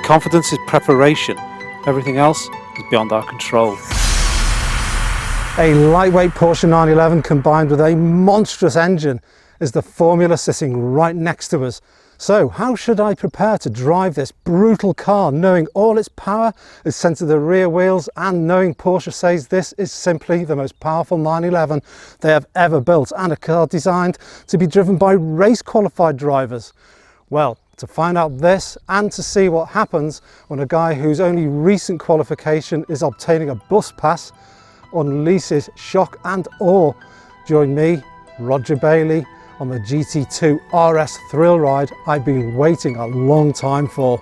Confidence is preparation. Everything else is beyond our control. A lightweight Porsche 911 combined with a monstrous engine is the formula sitting right next to us. So how should I prepare to drive this brutal car, knowing all its power is sent to the rear wheels and knowing Porsche says this is simply the most powerful 911 they have ever built, and a car designed to be driven by race qualified drivers? Well, to find out this and to see what happens when a guy whose only recent qualification is obtaining a bus pass unleashes shock and awe, join me, Roger Bailey, on the GT2 RS thrill ride I've been waiting a long time for.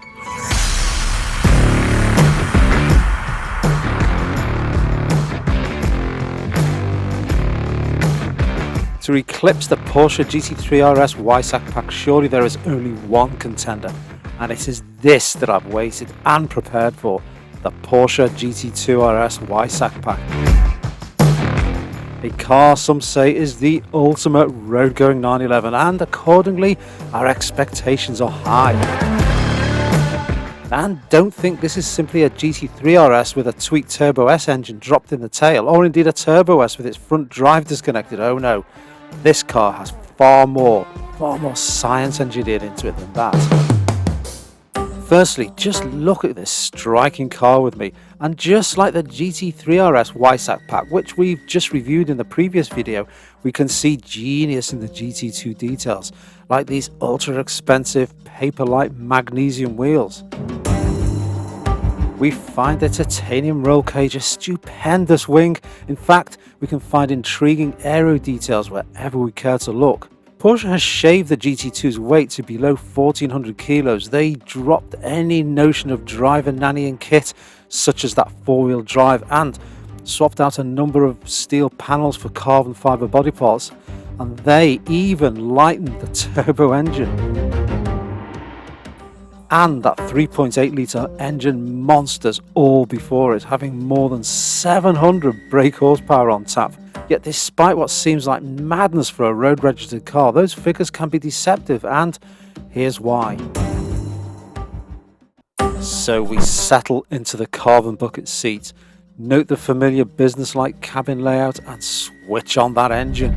To eclipse the Porsche GT2 RS Weissach Pack, surely there is only one contender, and it is this that I've waited and prepared for, the Porsche GT2 RS Weissach Pack. A car some say is the ultimate road-going 911, and accordingly our expectations are high. And don't think this is simply a GT3 RS with a tweaked Turbo S engine dropped in the tail, or indeed a Turbo S with its front drive disconnected. Oh no, this car has far more science engineered into it than that. Firstly, just look at this striking car with me, and just like the GT3 RS Weissach Pack, which we've just reviewed in the previous video, we can see genius in the GT2 details, like these ultra expensive paper-like magnesium wheels. We find the titanium roll cage a stupendous wing. In fact, we can find intriguing aero details wherever we care to look. Porsche has shaved the GT2's weight to below 1400 kilos. They dropped any notion of driver nannying kit, such as that four-wheel drive, and swapped out a number of steel panels for carbon fibre body parts, and they even lightened the turbo engine. And that 3.8 litre engine monsters all before it, having more than 700 brake horsepower on tap. Yet despite what seems like madness for a road registered car, those figures can be deceptive, and here's why. So we settle into the carbon bucket seat, note the familiar business-like cabin layout, and switch on that engine.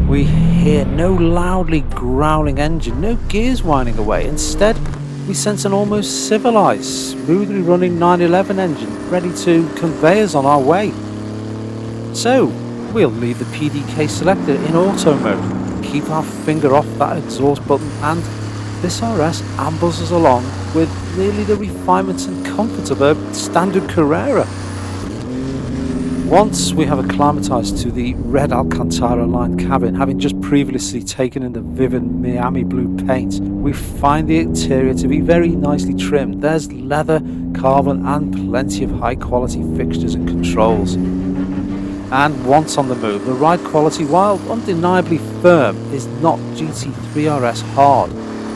We hear no loudly growling engine, no gears whining away. Instead, we sense an almost civilized, smoothly running 911 engine ready to convey us on our way. So, we'll leave the PDK selector in auto mode, keep our finger off that exhaust button, and this RS ambles us along with nearly the refinements and comfort of a standard Carrera. Once we have acclimatized to the red Alcantara lined cabin, having just previously taken in the vivid Miami blue paint, we find the interior to be very nicely trimmed. There's leather, carbon, and plenty of high quality fixtures and controls. And once on the move, the ride quality, while undeniably firm, is not GT3 RS hard.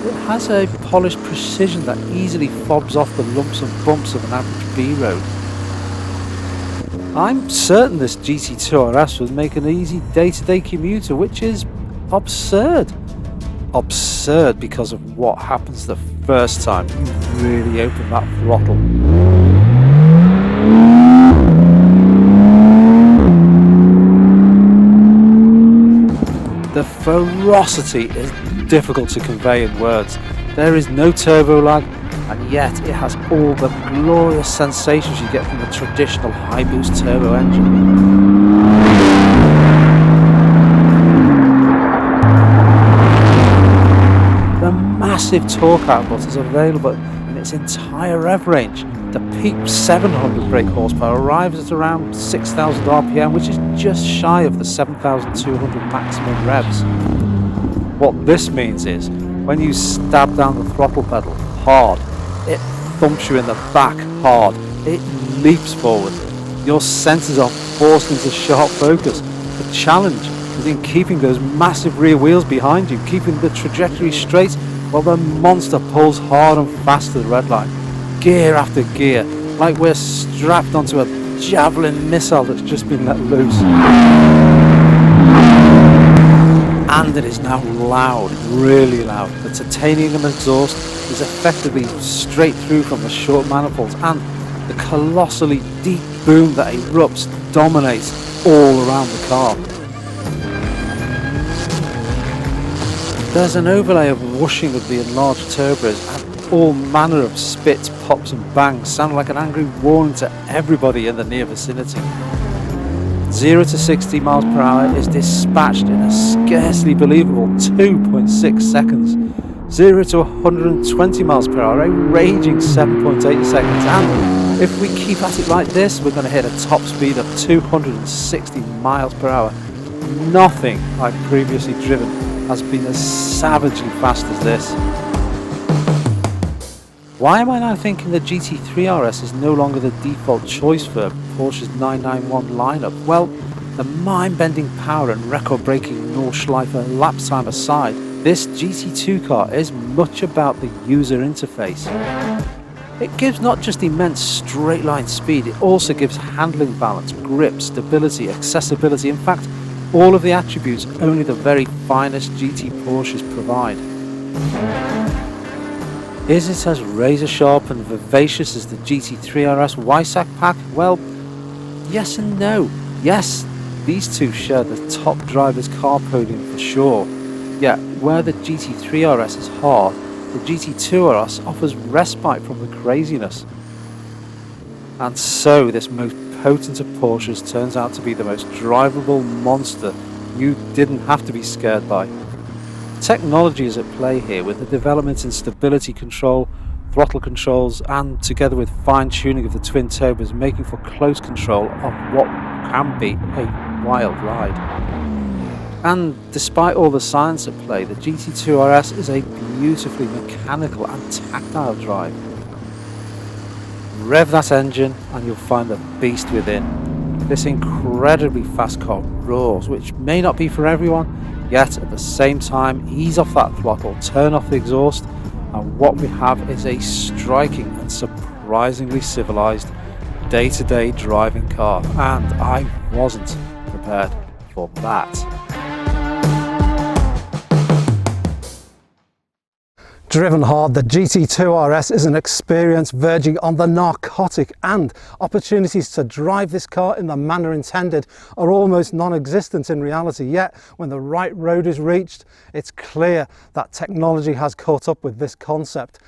It has a polished precision that easily fobs off the lumps and bumps of an average B road. I'm certain this GT2 RS would make an easy day-to-day commuter, which is absurd. Absurd because of what happens the first time you really open that throttle. The ferocity is difficult to convey in words. There is no turbo lag, and yet it has all the glorious sensations you get from the traditional high boost turbo engine. The massive torque output is available in its entire rev range. The peak 700 brake horsepower arrives at around 6,000 RPM, which is just shy of the 7,200 maximum revs. What this means is, when you stab down the throttle pedal hard, it thumps you in the back hard, it leaps forward. Your senses are forced into sharp focus. The challenge is in keeping those massive rear wheels behind you, keeping the trajectory straight while the monster pulls hard and fast to the red line. Gear after gear, like we're strapped onto a javelin missile that's just been let loose. and it is now loud, really loud. The titanium exhaust is effectively straight through from the short manifolds, and the colossally deep boom that erupts dominates all around the car. There's an overlay of whooshing of the enlarged turbos and all manner of spits, pops and bangs, sounding like an angry warning to everybody in the near vicinity. 0 to 60 miles per hour is dispatched in a scarcely believable 2.6 seconds. 0 to 120 miles per hour, a raging 7.8 seconds. And if we keep at it like this, we're going to hit a top speed of 260 miles per hour. Nothing I've previously driven has been as savagely fast as this. Why am I now thinking the GT3 RS is no longer the default choice for Porsche's 991 lineup? Well, the mind-bending power and record-breaking Nordschleife lap time aside, this GT2 car is much about the user interface. It gives not just immense straight-line speed, it also gives handling balance, grip, stability, accessibility, in fact, all of the attributes only the very finest GT Porsches provide. Is it as razor sharp and vivacious as the GT2 RS Weissach Pack? Well, yes and no. Yes, these two share the top driver's car podium for sure. Yet, where the GT3 RS is hard, the GT2 RS offers respite from the craziness. And so, this most potent of Porsches turns out to be the most drivable monster you didn't have to be scared by. Technology is at play here, with the developments in stability control, throttle controls, and together with fine-tuning of the twin turbos, making for close control of what can be a wild ride. And despite all the science at play, the GT2 RS is a beautifully mechanical and tactile drive. Rev that engine and you'll find the beast within. This incredibly fast car roars, which may not be for everyone, yet at the same time ease off that throttle, turn off the exhaust, and what we have is a striking and surprisingly civilized day-to-day driving car, and I wasn't prepared for that. Driven hard, the GT2 RS is an experience verging on the narcotic, and opportunities to drive this car in the manner intended are almost non-existent in reality. Yet when the right road is reached, it's clear that technology has caught up with this concept.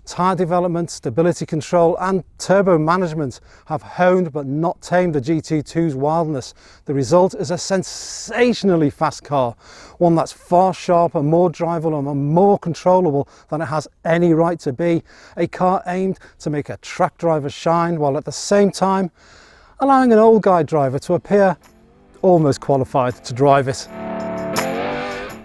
Tyre development, stability control and turbo management have honed but not tamed the GT2's wildness. The result is a sensationally fast car, one that's far sharper, more drivable and more controllable than it has any right to be. A car aimed to make a track driver shine, while at the same time allowing an old guy driver to appear almost qualified to drive it.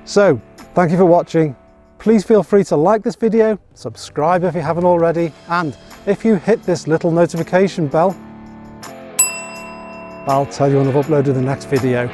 So, thank you for watching. Please feel free to like this video, subscribe if you haven't already, and if you hit this little notification bell, I'll tell you when I've uploaded the next video.